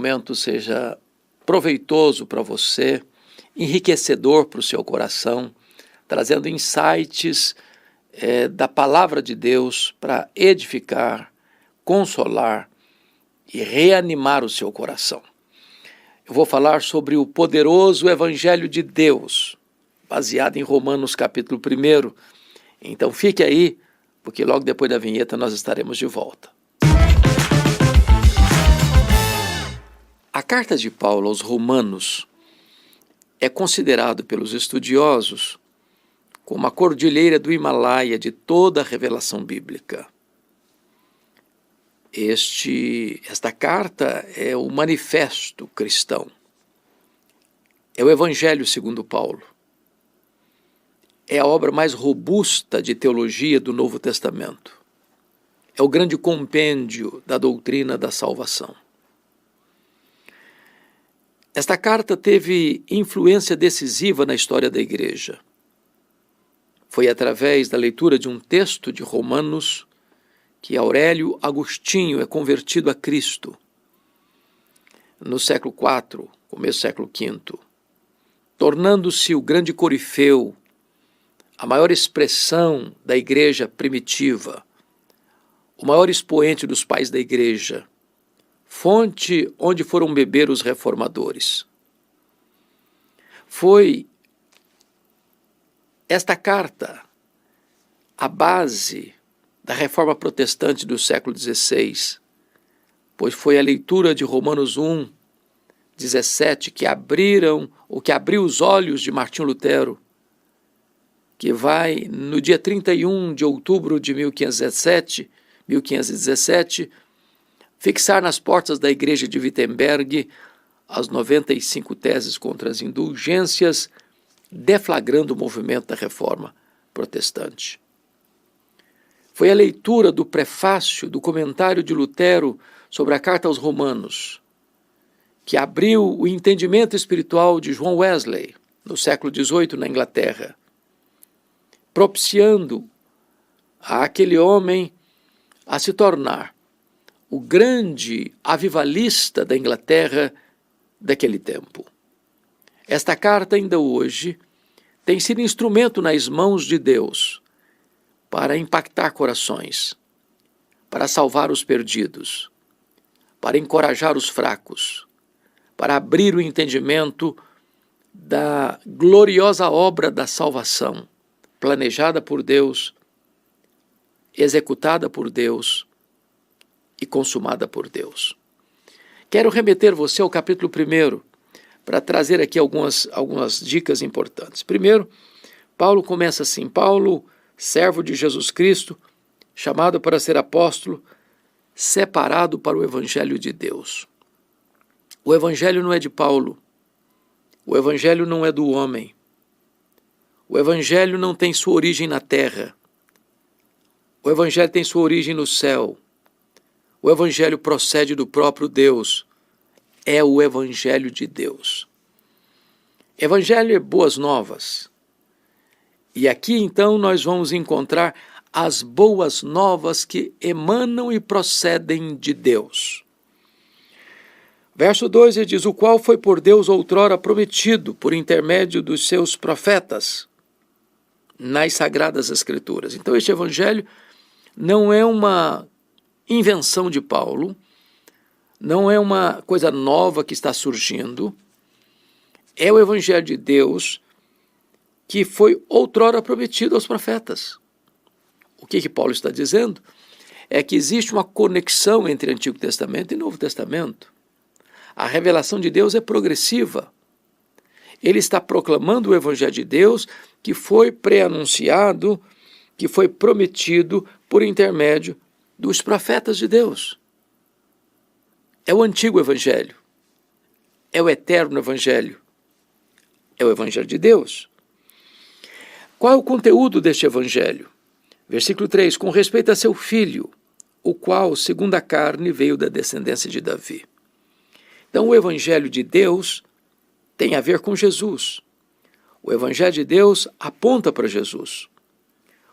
momento seja proveitoso para você, enriquecedor para o seu coração, trazendo insights da palavra de Deus para edificar, consolar e reanimar o seu coração. Eu vou falar sobre o poderoso Evangelho de Deus, baseado em Romanos capítulo 1. Então fique aí, porque logo depois da vinheta nós estaremos de volta. A carta de Paulo aos Romanos é considerado pelos estudiosos como a cordilheira do Himalaia de toda a revelação bíblica. Esta carta é o manifesto cristão. É o Evangelho segundo Paulo. É a obra mais robusta de teologia do Novo Testamento. É o grande compêndio da doutrina da salvação. Esta carta teve influência decisiva na história da igreja. Foi através da leitura de um texto de Romanos que Aurélio Agostinho é convertido a Cristo no século IV, começo do século V, tornando-se o grande corifeu, a maior expressão da igreja primitiva, o maior expoente dos pais da igreja, fonte onde foram beber os reformadores. Foi esta carta a base da reforma protestante do século XVI, pois foi a leitura de Romanos 1:17 que abriu os olhos de Martinho Lutero, que vai, no dia 31 de outubro de 1517, fixar nas portas da igreja de Wittenberg as 95 teses contra as indulgências, deflagrando o movimento da reforma protestante. Foi a leitura do prefácio do comentário de Lutero sobre a carta aos Romanos que abriu o entendimento espiritual de John Wesley, no século XVIII, na Inglaterra, propiciando àquele homem a se tornar o grande avivalista da Inglaterra daquele tempo. Esta carta ainda hoje tem sido instrumento nas mãos de Deus para impactar corações, para salvar os perdidos, para encorajar os fracos, para abrir o entendimento da gloriosa obra da salvação, planejada por Deus, executada por Deus e consumada por Deus. Quero remeter você ao capítulo 1 para trazer aqui algumas dicas importantes. Primeiro, Paulo começa assim: Paulo, servo de Jesus Cristo, chamado para ser apóstolo, separado para o Evangelho de Deus. O Evangelho não é de Paulo, o Evangelho não é do homem, o Evangelho não tem sua origem na terra, o Evangelho tem sua origem no céu, o Evangelho procede do próprio Deus, é o Evangelho de Deus. Evangelho é boas novas. E aqui então nós vamos encontrar as boas novas que emanam e procedem de Deus. Verso 2 ele diz: o qual foi por Deus outrora prometido por intermédio dos seus profetas nas Sagradas Escrituras. Então este Evangelho não é uma invenção de Paulo, não é uma coisa nova que está surgindo, é o Evangelho de Deus que foi outrora prometido aos profetas. O que Paulo está dizendo é que existe uma conexão entre Antigo Testamento e Novo Testamento. A revelação de Deus é progressiva. Ele está proclamando o Evangelho de Deus que foi pré-anunciado, que foi prometido por intermédio dos profetas de Deus. É o antigo Evangelho, é o eterno Evangelho, é o Evangelho de Deus. Qual é o conteúdo deste Evangelho? Versículo 3, com respeito a seu filho, o qual, segundo a carne, veio da descendência de Davi. Então, o Evangelho de Deus tem a ver com Jesus. O Evangelho de Deus aponta para Jesus.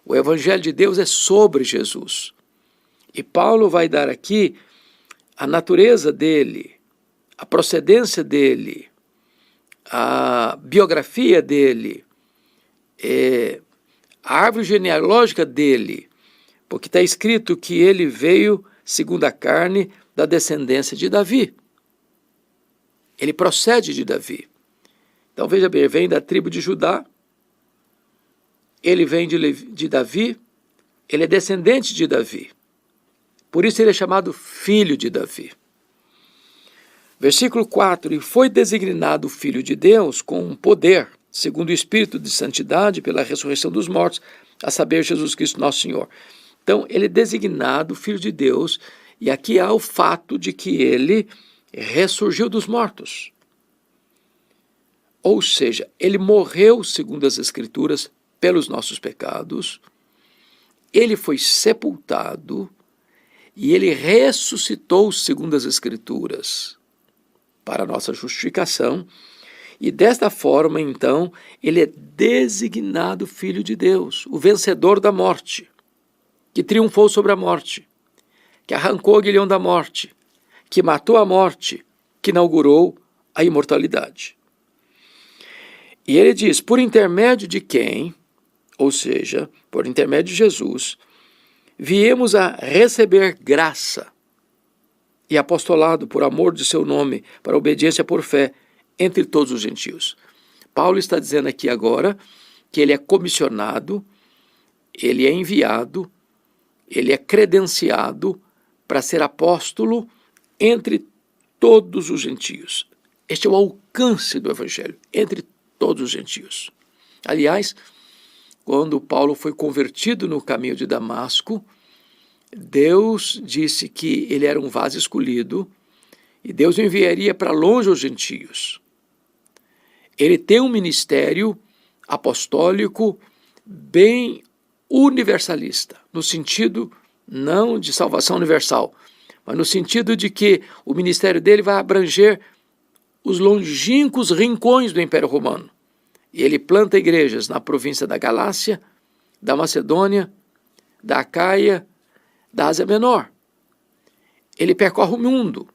O Evangelho de Deus é sobre Jesus. E Paulo vai dar aqui a natureza dele, a procedência dele, a biografia dele, a árvore genealógica dele, porque está escrito que ele veio, segundo a carne, da descendência de Davi. Ele procede de Davi. Então veja bem, ele vem da tribo de Judá, ele vem de Davi, ele é descendente de Davi. Por isso ele é chamado filho de Davi. Versículo 4, e foi designado Filho de Deus com um poder, segundo o Espírito de Santidade, pela ressurreição dos mortos, a saber, Jesus Cristo nosso Senhor. Então, ele é designado Filho de Deus, e aqui há o fato de que ele ressurgiu dos mortos. Ou seja, ele morreu, segundo as Escrituras, pelos nossos pecados, ele foi sepultado, e ele ressuscitou, segundo as Escrituras, para a nossa justificação, e desta forma, então, ele é designado Filho de Deus, o vencedor da morte, que triunfou sobre a morte, que arrancou o aguilhão da morte, que matou a morte, que inaugurou a imortalidade. E ele diz, por intermédio de quem, ou seja, por intermédio de Jesus, viemos a receber graça e apostolado por amor de seu nome, para obediência por fé, entre todos os gentios. Paulo está dizendo aqui agora que ele é comissionado, ele é enviado, ele é credenciado para ser apóstolo entre todos os gentios. Este é o alcance do Evangelho, entre todos os gentios. Aliás, quando Paulo foi convertido no caminho de Damasco, Deus disse que ele era um vaso escolhido e Deus o enviaria para longe os gentios. Ele tem um ministério apostólico bem universalista, no sentido não de salvação universal, mas no sentido de que o ministério dele vai abranger os longínquos rincões do Império Romano. E ele planta igrejas na província da Galácia, da Macedônia, da Acaia, da Ásia Menor. Ele percorre o mundo,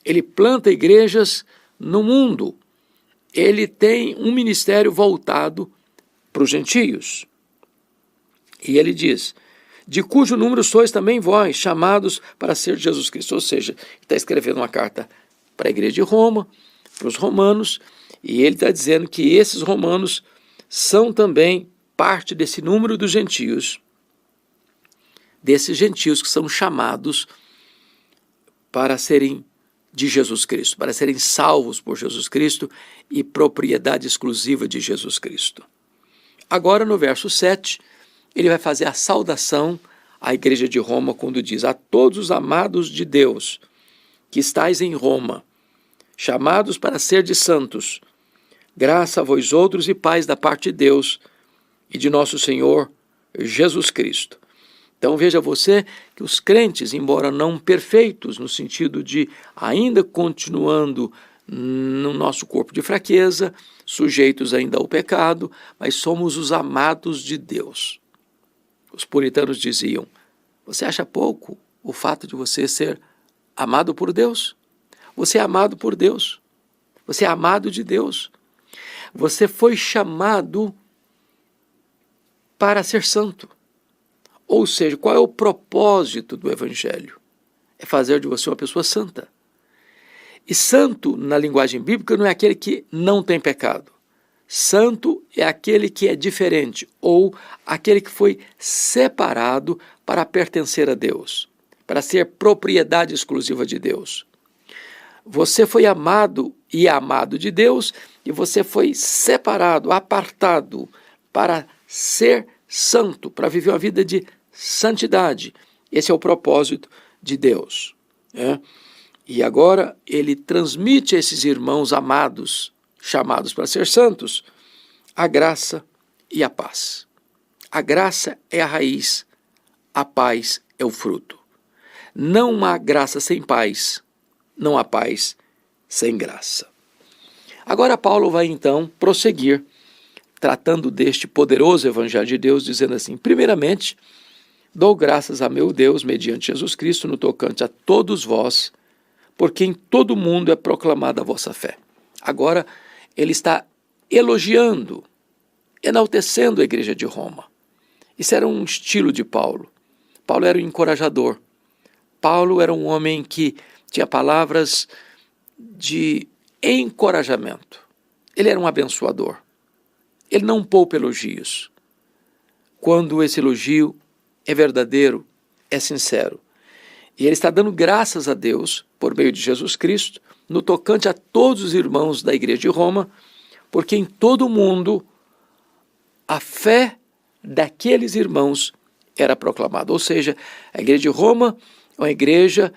ele planta igrejas no mundo, ele tem um ministério voltado para os gentios. E ele diz, de cujo número sois também vós, chamados para ser de Jesus Cristo. Ou seja, ele está escrevendo uma carta para a igreja de Roma, para os romanos, e ele está dizendo que esses romanos são também parte desse número dos gentios, desses gentios que são chamados para serem de Jesus Cristo, para serem salvos por Jesus Cristo e propriedade exclusiva de Jesus Cristo. Agora, no verso 7, ele vai fazer a saudação à igreja de Roma quando diz, a todos os amados de Deus que estáis em Roma, chamados para ser de santos, graça a vós outros e paz da parte de Deus e de nosso Senhor Jesus Cristo. Então veja você que os crentes, embora não perfeitos, no sentido de ainda continuando no nosso corpo de fraqueza, sujeitos ainda ao pecado, mas somos os amados de Deus. Os puritanos diziam, você acha pouco o fato de você ser amado por Deus? Você é amado por Deus, você é amado de Deus, você foi chamado para ser santo. Ou seja, qual é o propósito do Evangelho? É fazer de você uma pessoa santa. E santo, na linguagem bíblica, não é aquele que não tem pecado. Santo é aquele que é diferente, ou aquele que foi separado para pertencer a Deus, para ser propriedade exclusiva de Deus. Você foi amado e amado de Deus, e você foi separado, apartado para ser santo, para viver uma vida de santidade. Esse é o propósito de Deus. E agora ele transmite a esses irmãos amados, chamados para ser santos, a graça e a paz. A graça é a raiz, a paz é o fruto. Não há graça sem paz, não há paz sem graça. Agora Paulo vai então prosseguir, tratando deste poderoso Evangelho de Deus, dizendo assim, primeiramente, dou graças a meu Deus, mediante Jesus Cristo, no tocante a todos vós, porque em todo o mundo é proclamada a vossa fé. Agora, ele está elogiando, enaltecendo a igreja de Roma. Isso era um estilo de Paulo. Paulo era um encorajador. Paulo era um homem que tinha palavras de encorajamento. Ele era um abençoador. Ele não poupa elogios. Quando esse elogio é verdadeiro, é sincero. E ele está dando graças a Deus, por meio de Jesus Cristo, no tocante a todos os irmãos da igreja de Roma, porque em todo o mundo a fé daqueles irmãos era proclamada. Ou seja, a igreja de Roma é uma igreja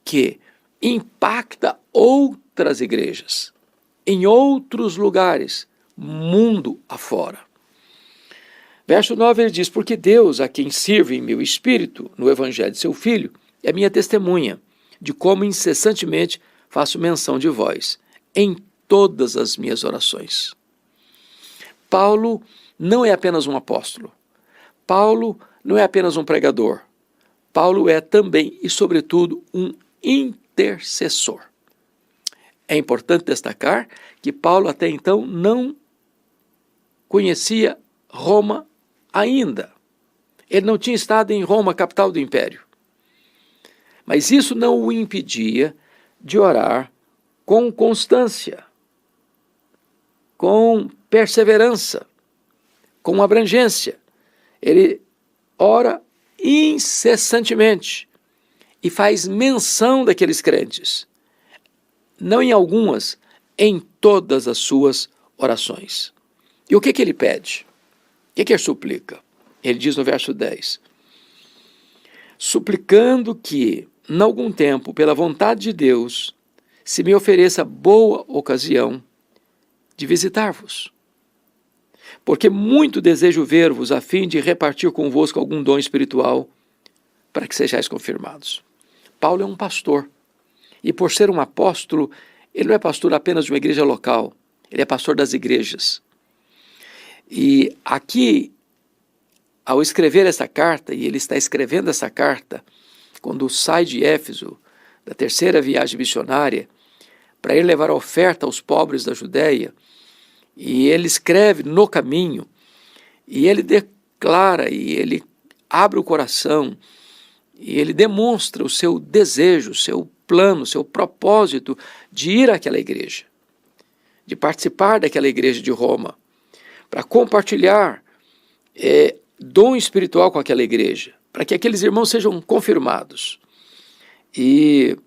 que impacta outras igrejas, em outros lugares, mundo afora. Verso 9 ele diz, porque Deus, a quem sirvo em meu espírito, no evangelho de seu Filho, é minha testemunha, de como incessantemente faço menção de vós, em todas as minhas orações. Paulo não é apenas um apóstolo. Paulo não é apenas um pregador. Paulo é também e, sobretudo, um intercessor. É importante destacar que Paulo até então não conhecia Roma ainda. Ele não tinha estado em Roma, capital do império. Mas isso não o impedia de orar com constância, com perseverança, com abrangência. Ele ora incessantemente e faz menção daqueles crentes, não em algumas, em todas as suas orações. E o que ele pede? O que ele suplica? Ele diz no verso 10, suplicando que, em algum tempo, pela vontade de Deus, se me ofereça boa ocasião de visitar-vos. Porque muito desejo ver-vos a fim de repartir convosco algum dom espiritual para que sejais confirmados. Paulo é um pastor. E por ser um apóstolo, ele não é pastor apenas de uma igreja local, ele é pastor das igrejas. E aqui, ao escrever essa carta, e ele está escrevendo essa carta, quando sai de Éfeso, da terceira viagem missionária, para ir levar a oferta aos pobres da Judéia, e ele escreve no caminho, e ele declara, e ele abre o coração, e ele demonstra o seu desejo, o seu plano, o seu propósito de ir àquela igreja, de participar daquela igreja de Roma, para compartilhar dom espiritual com aquela igreja, para que aqueles irmãos sejam confirmados. E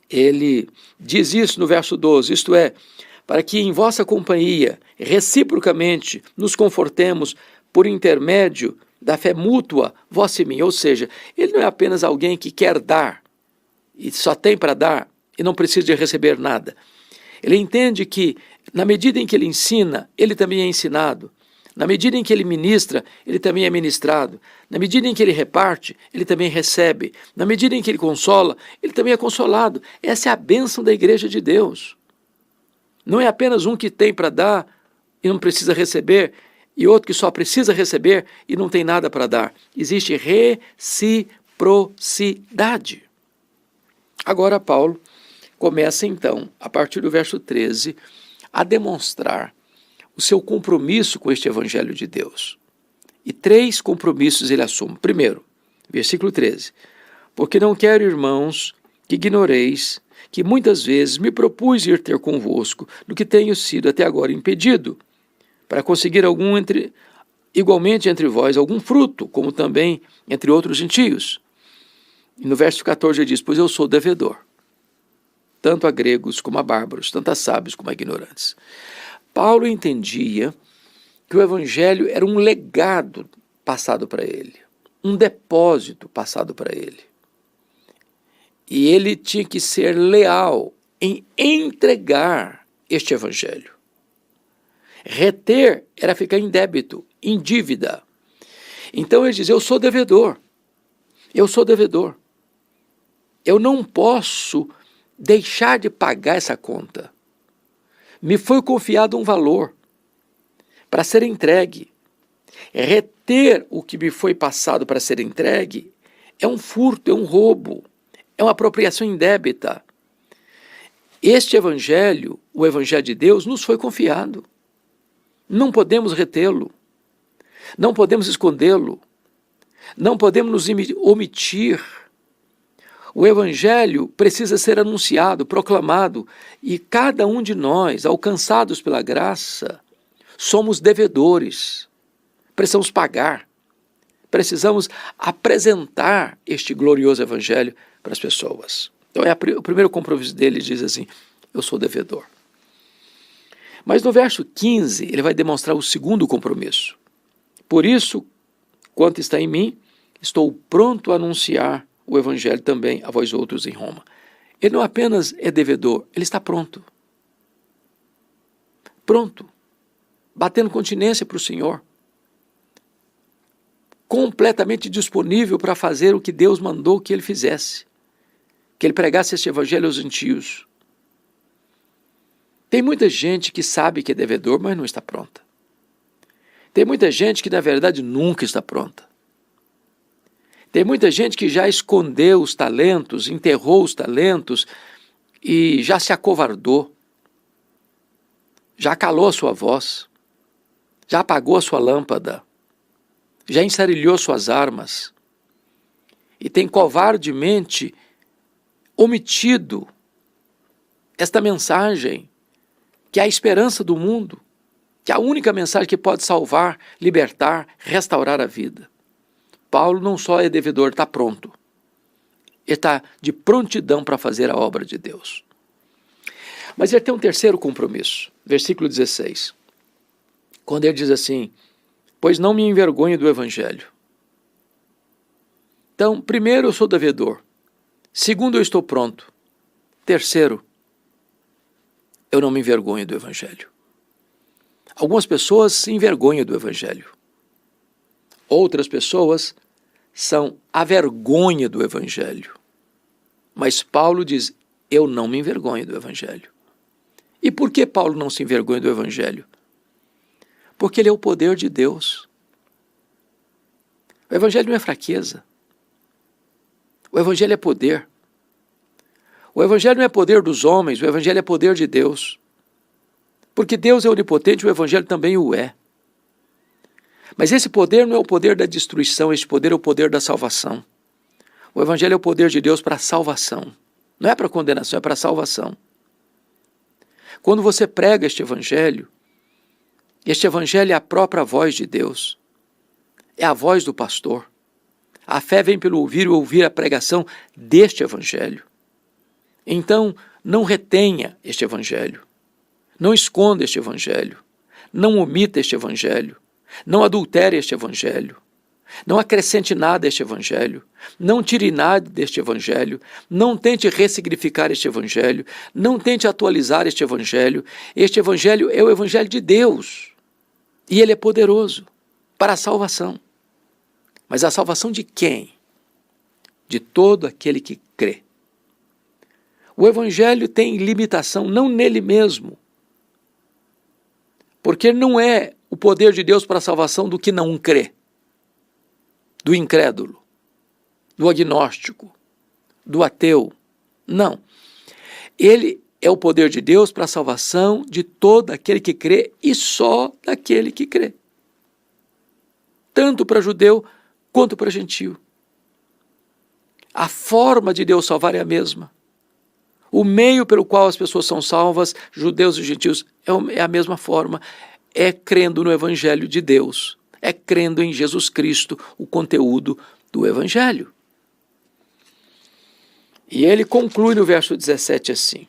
ele diz isso no verso 12, isto é, para que em vossa companhia, reciprocamente, nos confortemos por intermédio da fé mútua, vossa e minha. Ou seja, ele não é apenas alguém que quer dar, e só tem para dar, e não precisa de receber nada. Ele entende que, na medida em que ele ensina, ele também é ensinado. Na medida em que ele ministra, ele também é ministrado. Na medida em que ele reparte, ele também recebe. Na medida em que ele consola, ele também é consolado. Essa é a bênção da igreja de Deus. Não é apenas um que tem para dar e não precisa receber, e outro que só precisa receber e não tem nada para dar. Existe reciprocidade. Agora Paulo começa então, a partir do verso 13, a demonstrar o seu compromisso com este evangelho de Deus. E 3 compromissos ele assume. Primeiro, versículo 13, porque não quero, irmãos, que ignoreis que muitas vezes me propus ir ter convosco, no que tenho sido até agora impedido, para conseguir igualmente entre vós algum fruto, como também entre outros gentios. E no verso 14 ele diz, pois eu sou devedor, tanto a gregos como a bárbaros, tanto a sábios como a ignorantes. Paulo entendia que o evangelho era um legado passado para ele, um depósito passado para ele. E ele tinha que ser leal em entregar este evangelho. Reter era ficar em débito, em dívida. Então ele diz, eu sou devedor. Eu sou devedor. Eu não posso deixar de pagar essa conta. Me foi confiado um valor para ser entregue. Reter o que me foi passado para ser entregue é um furto, é um roubo, é uma apropriação indébita. Este evangelho, o evangelho de Deus, nos foi confiado. Não podemos retê-lo, não podemos escondê-lo, não podemos nos omitir. O evangelho precisa ser anunciado, proclamado, e cada um de nós, alcançados pela graça, somos devedores. Precisamos pagar, precisamos apresentar este glorioso evangelho para as pessoas. Então o primeiro compromisso dele diz assim: eu sou devedor. Mas no verso 15 ele vai demonstrar o segundo compromisso. Por isso, quanto está em mim, estou pronto a anunciar o evangelho também a vós outros em Roma. Ele não apenas é devedor, ele está pronto. Pronto, batendo continência para o Senhor. Completamente disponível para fazer o que Deus mandou que ele fizesse. Que ele pregasse este evangelho aos gentios. Tem muita gente que sabe que é devedor, mas não está pronta. Tem muita gente que, na verdade, nunca está pronta. Tem muita gente que já escondeu os talentos, enterrou os talentos e já se acovardou. Já calou a sua voz. Já apagou a sua lâmpada. Já ensarilhou suas armas. E tem covardemente omitido esta mensagem, que é a esperança do mundo, que é a única mensagem que pode salvar, libertar, restaurar a vida. Paulo não só é devedor, está pronto. Ele está de prontidão para fazer a obra de Deus. Mas ele tem um terceiro compromisso, versículo 16. Quando ele diz assim: pois não me envergonho do evangelho. Então, primeiro, eu sou devedor. Segundo, eu estou pronto. Terceiro, eu não me envergonho do evangelho. Algumas pessoas se envergonham do evangelho. Outras pessoas são a vergonha do evangelho. Mas Paulo diz: eu não me envergonho do evangelho. E por que Paulo não se envergonha do evangelho? Porque ele é o poder de Deus. O evangelho não é fraqueza. O evangelho é poder. O evangelho não é poder dos homens, o evangelho é poder de Deus. Porque Deus é onipotente, o evangelho também o é. Mas esse poder não é o poder da destruição, esse poder é o poder da salvação. O evangelho é o poder de Deus para a salvação. Não é para condenação, é para a salvação. Quando você prega este evangelho é a própria voz de Deus. É a voz do pastor. A fé vem pelo ouvir e ouvir a pregação deste evangelho. Então, não retenha este evangelho. Não esconda este evangelho. Não omita este evangelho. Não adultere este evangelho. Não acrescente nada a este evangelho. Não tire nada deste evangelho. Não tente ressignificar este evangelho. Não tente atualizar este evangelho. Este evangelho é o evangelho de Deus. E ele é poderoso para a salvação. Mas a salvação de quem? De todo aquele que crê. O evangelho tem limitação não nele mesmo. Porque não é o poder de Deus para a salvação do que não crê. Do incrédulo, do agnóstico, do ateu. Não. Ele é o poder de Deus para a salvação de todo aquele que crê e só daquele que crê. Tanto para judeu quanto para gentio. A forma de Deus salvar é a mesma. O meio pelo qual as pessoas são salvas, judeus e gentios, é a mesma forma. É crendo no evangelho de Deus. É crendo em Jesus Cristo, o conteúdo do evangelho. E ele conclui no verso 17 assim: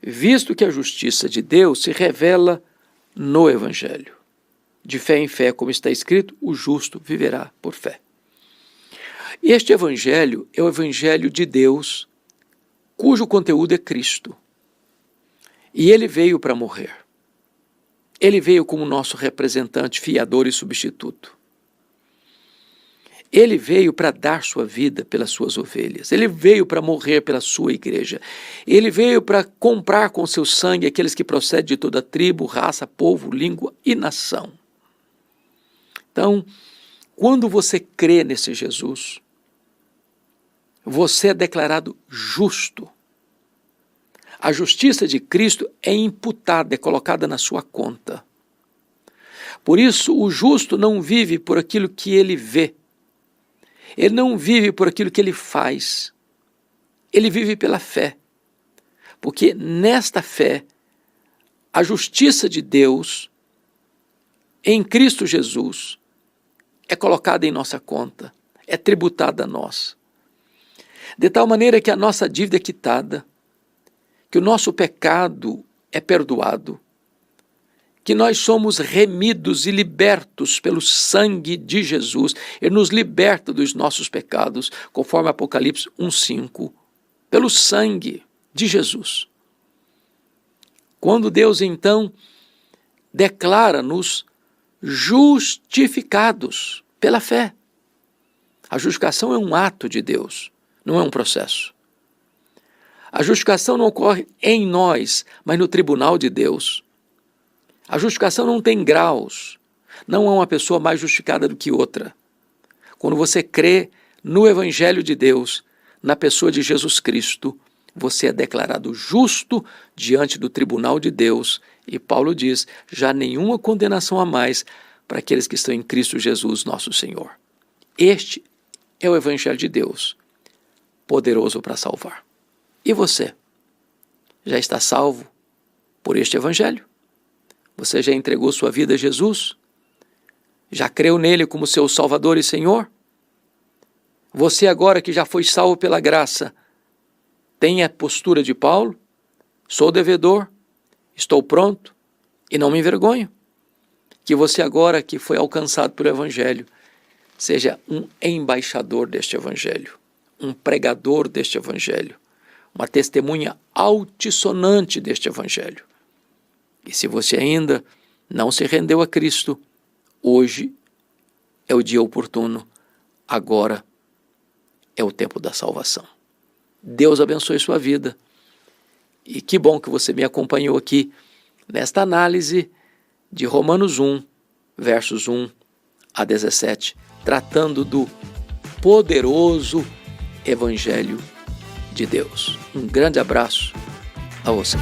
visto que a justiça de Deus se revela no evangelho. De fé em fé, como está escrito, o justo viverá por fé. Este evangelho é o evangelho de Deus, cujo conteúdo é Cristo. E ele veio para morrer. Ele veio como nosso representante, fiador e substituto. Ele veio para dar sua vida pelas suas ovelhas. Ele veio para morrer pela sua igreja. Ele veio para comprar com seu sangue aqueles que procedem de toda tribo, raça, povo, língua e nação. Então, quando você crê nesse Jesus, você é declarado justo. A justiça de Cristo é imputada, é colocada na sua conta. Por isso, o justo não vive por aquilo que ele vê. Ele não vive por aquilo que ele faz. Ele vive pela fé. Porque nesta fé, a justiça de Deus em Cristo Jesus é colocada em nossa conta, é tributada a nós. De tal maneira que a nossa dívida é quitada, que o nosso pecado é perdoado, que nós somos remidos e libertos pelo sangue de Jesus. Ele nos liberta dos nossos pecados, conforme Apocalipse 1:5, pelo sangue de Jesus. Quando Deus, então, declara-nos justificados pela fé. A justificação é um ato de Deus, não é um processo. A justificação não ocorre em nós, mas no tribunal de Deus. A justificação não tem graus, não há uma pessoa mais justificada do que outra. Quando você crê no Evangelho de Deus, na pessoa de Jesus Cristo, você é declarado justo diante do tribunal de Deus. E Paulo diz, já nenhuma condenação há mais para aqueles que estão em Cristo Jesus, nosso Senhor. Este é o Evangelho de Deus, poderoso para salvar. E você? Já está salvo por este Evangelho? Você já entregou sua vida a Jesus? Já creu nele como seu Salvador e Senhor? Você agora que já foi salvo pela graça, tem a postura de Paulo? Sou devedor, estou pronto e não me envergonho. Que você agora que foi alcançado pelo Evangelho, seja um embaixador deste Evangelho, um pregador deste Evangelho, uma testemunha altissonante deste Evangelho. E se você ainda não se rendeu a Cristo, hoje é o dia oportuno, agora é o tempo da salvação. Deus abençoe sua vida. E que bom que você me acompanhou aqui nesta análise de Romanos 1, versos 1 a 17, tratando do poderoso Evangelho de Deus. Um grande abraço a você.